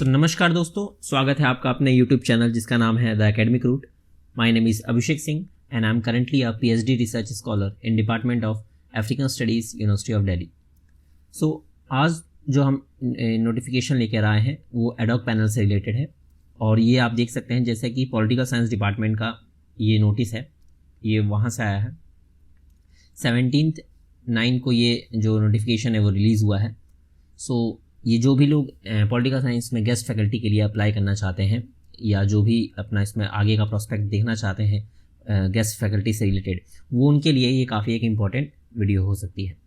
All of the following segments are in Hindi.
नमस्कार दोस्तों, स्वागत है आपका अपने YouTube चैनल जिसका नाम है the academic root. My name is Abhishek Singh and I am currently a PhD research scholar in department of African studies, university of Delhi. So आज जो हम नोटिफिकेशन लेकर आए हैं वो एडॉक पैनल से रिलेटेड है और ये आप देख सकते हैं जैसे कि पॉलिटिकल साइंस डिपार्टमेंट का ये नोटिस है, ये वहाँ से आया है। 17/9 को ये जो नोटिफिकेशन है वो रिलीज़ हुआ है। सो ये जो भी लोग पॉलिटिकल साइंस में गेस्ट फैकल्टी के लिए अप्लाई करना चाहते हैं या जो भी अपना इसमें आगे का प्रोस्पेक्ट देखना चाहते हैं गेस्ट फैकल्टी से रिलेटेड, वो उनके लिए ये काफ़ी एक इम्पॉर्टेंट वीडियो हो सकती है।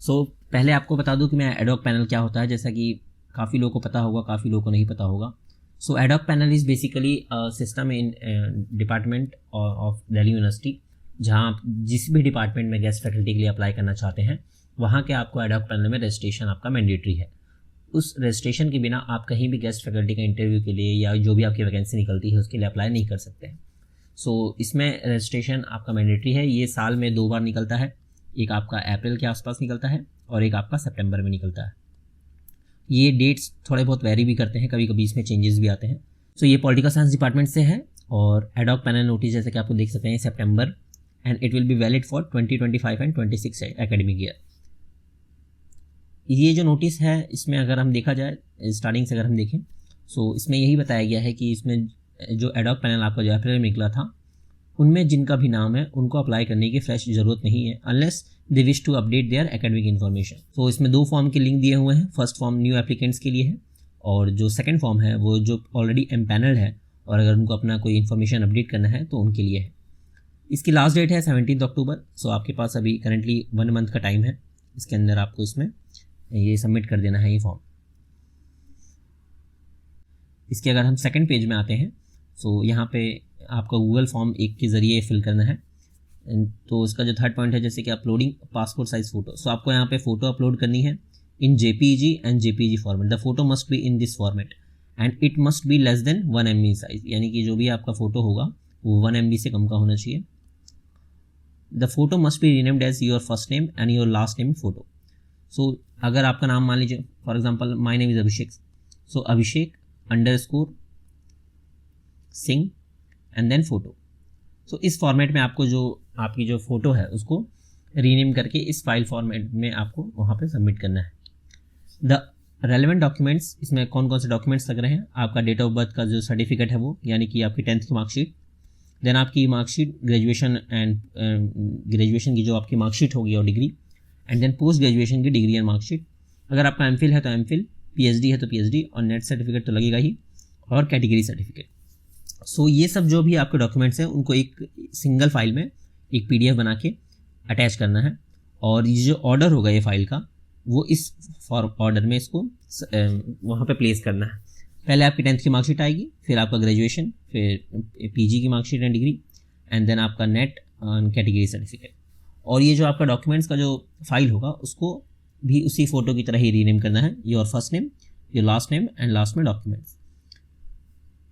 सो पहले आपको बता दूं कि मैं एडॉक पैनल क्या होता है, जैसा कि काफ़ी लोगों को पता होगा, काफ़ी लोगों को नहीं पता होगा। So ad hoc panel is basically system in department of Delhi university, जहाँ आप जिस भी डिपार्टमेंट में गेस्ट फैकल्टी के लिए अप्लाई करना चाहते हैं वहाँ के आपको एडॉक पैनल में रजिस्ट्रेशन आपका मैंडेटरी है। उस रजिस्ट्रेशन के बिना आप कहीं भी गेस्ट फैकल्टी का इंटरव्यू के लिए या जो भी आपकी वैकेंसी निकलती है उसके लिए अप्लाई नहीं कर सकते हैं। सो इसमें रजिस्ट्रेशन आपका मैंडेटरी है। ये साल में 2 बार निकलता है, एक आपका अप्रैल के आसपास निकलता है और एक आपका सितंबर में निकलता है। ये डेट्स थोड़े बहुत वेरी भी करते हैं, कभी कभी इसमें चेंजेस भी आते हैं। सो ये पॉलिटिकल साइंस डिपार्टमेंट से है और एडॉक पैनल नोटिस जैसे कि आपको देख सकते हैं सितंबर, and it will be valid for 2025 and 26 academic year. ये जो नोटिस है इसमें अगर हम देखा जाए स्टार्टिंग से अगर हम देखें सो इसमें यही बताया गया है कि इसमें जो एडॉक पैनल आपका जो अप्रैल में निकला था उनमें जिनका भी नाम है उनको अप्लाई करने की फ्रेश ज़रूरत नहीं है unless they wish to update their academic information. तो इसमें 2 फॉर्म के लिंक दिए हुए हैं। फर्स्ट फॉर्म न्यू एप्लीकेंट्स के लिए है और जो सेकेंड फॉर्म है वो जो ऑलरेडी एम्पैनल्ड है और अगर उनको अपना कोई इन्फॉर्मेशन अपडेट करना है तो उनके लिए है। इसकी लास्ट डेट है 17 अक्टूबर। सो आपके पास अभी करंटली 1 मंथ का टाइम है, इसके अंदर आपको इसमें ये सबमिट कर देना है ये फॉर्म। इसके अगर हम सेकंड पेज में आते हैं सो यहाँ पे आपका गूगल फॉर्म एक के ज़रिए फिल करना है। तो इसका जो थर्ड पॉइंट है जैसे कि अपलोडिंग पासपोर्ट साइज फ़ोटो। सो आपको यहाँ पे फ़ोटो अपलोड करनी है इन JPEG and JPG format. The photo must be in this format and it must be less than 1 MB size, यानी कि जो भी आपका फ़ोटो होगा वो 1 MB से कम का होना चाहिए। The photo must be renamed as your first name and your last name photo. So अगर आपका नाम मान लीजिए for example my name is Abhishek, so Abhishek _ Singh and then photo. So इस फॉर्मेट में आपको जो आपकी जो फ़ोटो है उसको रीनेम करके इस फाइल फॉर्मेट में आपको वहाँ पे सबमिट करना है। द रेलेवेंट डॉक्यूमेंट्स, इसमें कौन कौन से डॉक्यूमेंट्स लग रहे हैं, आपका डेट ऑफ बर्थ का जो सर्टिफिकेट है वो, यानी कि आपकी 10th की मार्कशीट, देन आपकी मार्कशीट ग्रेजुएशन एंड ग्रेजुएशन की जो आपकी मार्कशीट होगी और degree, and then post graduation की डिग्री एंड मार्कशीट। अगर आपका MPhil है तो MPhil, PhD है तो PhD और नेट सर्टिफिकेट तो लगेगा ही, और कैटेगरी सर्टिफिकेट। सो ये सब जो भी आपके डॉक्यूमेंट्स हैं उनको एक सिंगल फाइल में एक PDF बना के अटैच करना है और ये जो ऑर्डर होगा ये फाइल का वो इस ऑर्डर में इसको वहाँ पे प्लेस करना है। पहले आपकी 10th की मार्कशीट आएगी, फिर आपका ग्रेजुएशन, फिर PG की marksheet and degree, and then आपका नेट कैटेगरी सर्टिफिकेट। और ये जो आपका डॉक्यूमेंट्स का जो फाइल होगा उसको भी उसी फोटो की तरह ही रीनेम करना है, your first name, your last name and last में documents.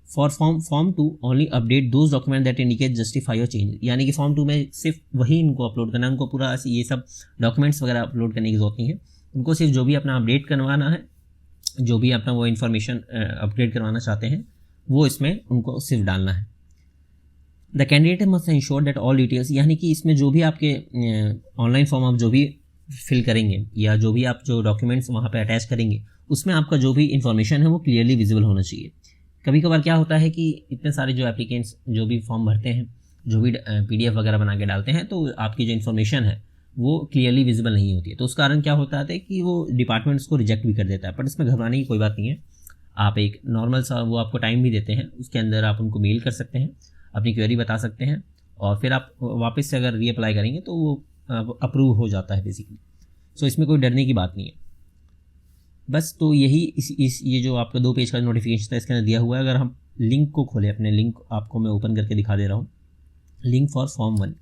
For form 2 only update those document that indicate justify और चेंज, यानी कि फॉर्म 2 में सिर्फ वही इनको अपलोड करना है, उनको पूरा ये सब डॉक्यूमेंट्स वगैरह अपलोड करने की जरूरत नहीं है। उनको सिर्फ जो भी अपना अपडेट करवाना है, जो भी अपना वो इन्फॉर्मेशन अपडेट करवाना चाहते हैं वो इसमें उनको सिर्फ डालना है। The candidate must ensure that all details, यानी कि इसमें जो भी आपके ऑनलाइन फॉर्म आप जो भी फिल करेंगे या जो भी आप जो डॉक्यूमेंट्स वहाँ पे अटैच करेंगे उसमें आपका जो भी इन्फॉर्मेशन है वो क्लियरली विजिबल होना चाहिए। कभी कभार क्या होता है कि इतने सारे जो एप्लीकेंट्स जो भी फॉर्म भरते हैं, जो भी PDF वगैरह बना के डालते हैं, तो आपकी जो इन्फॉर्मेशन है वो क्लियरली विजिबल नहीं होती है। तो उस कारण क्या होता है कि वो डिपार्टमेंट उसको रिजेक्ट भी कर देता है। बट इसमें घबराने की कोई बात नहीं है। आप एक नॉर्मल सा वो आपको टाइम भी देते हैं, उसके अंदर आप उनको मेल कर सकते हैं, अपनी क्वेरी बता सकते हैं और फिर आप वापस से अगर रीअप्लाई करेंगे तो वो अप्रूव हो जाता है बेसिकली। सो इसमें कोई डरने की बात नहीं है। बस तो यही ये जो आपका 2 पेज का नोटिफिकेशन था इसके अंदर दिया हुआ है। अगर हम लिंक को खोलें, अपने लिंक आपको मैं ओपन करके दिखा दे रहा हूँ, लिंक फॉर फॉर्म 1।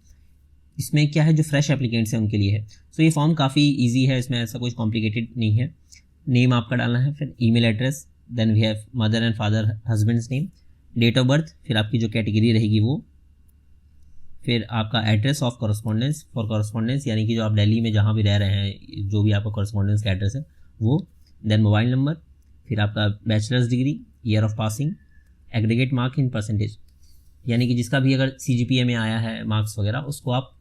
इसमें क्या है, जो फ्रेश एप्लीकेंट्स हैं उनके लिए है। सो ये फॉर्म काफ़ी ईजी है, इसमें ऐसा कुछ कॉम्प्लिकेटेड नहीं है। नेम आपका डालना है, फिर email address, then we have mother and father husband's name, date of birth, फिर आपकी जो कैटेगरी रहेगी वो, फिर आपका address of correspondence for correspondence, यानी कि जो आप दिल्ली में जहाँ भी रह रहे हैं जो भी आपका कॉरस्पॉन्डेंस का एड्रेस है वो, देन मोबाइल नंबर, फिर आपका bachelors degree, year of passing, aggregate mark in percentage, यानी कि जिसका भी अगर CGPA में आया है मार्क्स वगैरह, उसको आप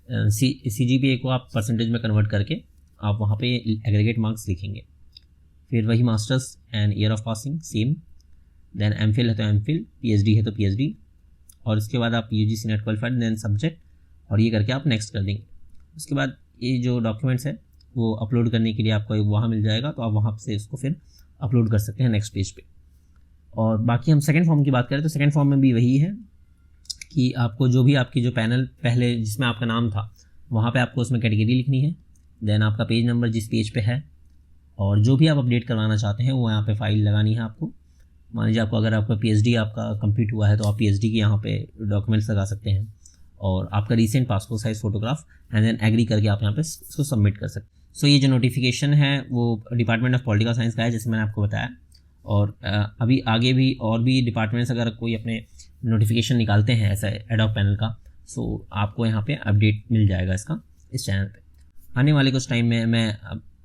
CGPA को आप परसेंटेज में कन्वर्ट करके आप वहाँ पे एग्रीगेट मार्क्स लिखेंगे। फिर वही masters and year of passing same, then MPhil है तो MPhil, PhD है तो PhD, और उसके बाद आप UGC NET qualified, then subject, और ये करके आप नेक्स्ट कर देंगे। उसके बाद ये जो डॉक्यूमेंट्स है वो अपलोड करने के लिए आपको वहाँ मिल जाएगा, तो आप वहाँ से इसको फिर अपलोड कर सकते हैं नेक्स्ट पेज पे। और बाकी हम सेकंड फॉर्म की बात करें तो सेकंड फॉर्म में भी वही है कि आपको जो भी आपकी जो पैनल पहले जिसमें आपका नाम था वहाँ पे आपको उसमें कैटेगरी लिखनी है, देन आपका पेज नंबर जिस पेज पे है, और जो भी आप अपडेट करवाना चाहते हैं वो यहाँ पे फाइल लगानी है आपको। मान लीजिए आपको अगर आपका PhD आपका कंप्लीट हुआ है तो आप PhD की यहाँ पे डॉक्यूमेंट्स लगा सकते हैं, और आपका recent passport size photograph, and then agree करके आप यहाँ पे इसको सबमिट कर सकते हैं। सो ये जो नोटिफिकेशन है वो डिपार्टमेंट ऑफ पॉलिटिकल साइंस का है, जैसे मैंने आपको बताया। और अभी आगे भी और भी डिपार्टमेंट्स अगर कोई अपने नोटिफिकेशन निकालते हैं ऐसा एडॉक पैनल का, सो आपको यहाँ पे अपडेट मिल जाएगा इसका इस चैनल पे। आने वाले कुछ टाइम में मैं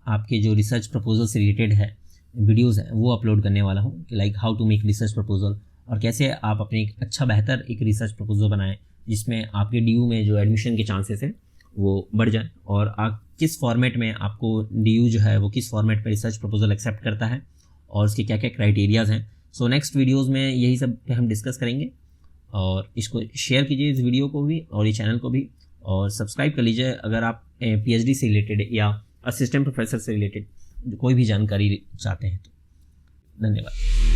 आपके जो रिसर्च प्रपोजल से रिलेटेड है वीडियोस हैं वो अपलोड करने वाला हूँ, कि like how to make research proposal, और कैसे आप अपने एक अच्छा बेहतर एक रिसर्च प्रपोजल बनाएं जिसमें आपके DU में जो एडमिशन के चांसेस हैं वो बढ़ जाए, और आप किस फॉर्मेट में आपको DU जो है वो किस फॉर्मेट में रिसर्च प्रपोजल एक्सेप्ट करता है और उसके क्या क्या क्राइटेरियाज़ हैं। सो नेक्स्ट वीडियोस में यही सब हम डिस्कस करेंगे, और इसको शेयर कीजिए इस वीडियो को भी और ये चैनल को भी, और सब्सक्राइब कर लीजिए अगर आप PhD से रिलेटेड या असिस्टेंट प्रोफेसर से रिलेटेड कोई भी जानकारी चाहते हैं तो। धन्यवाद।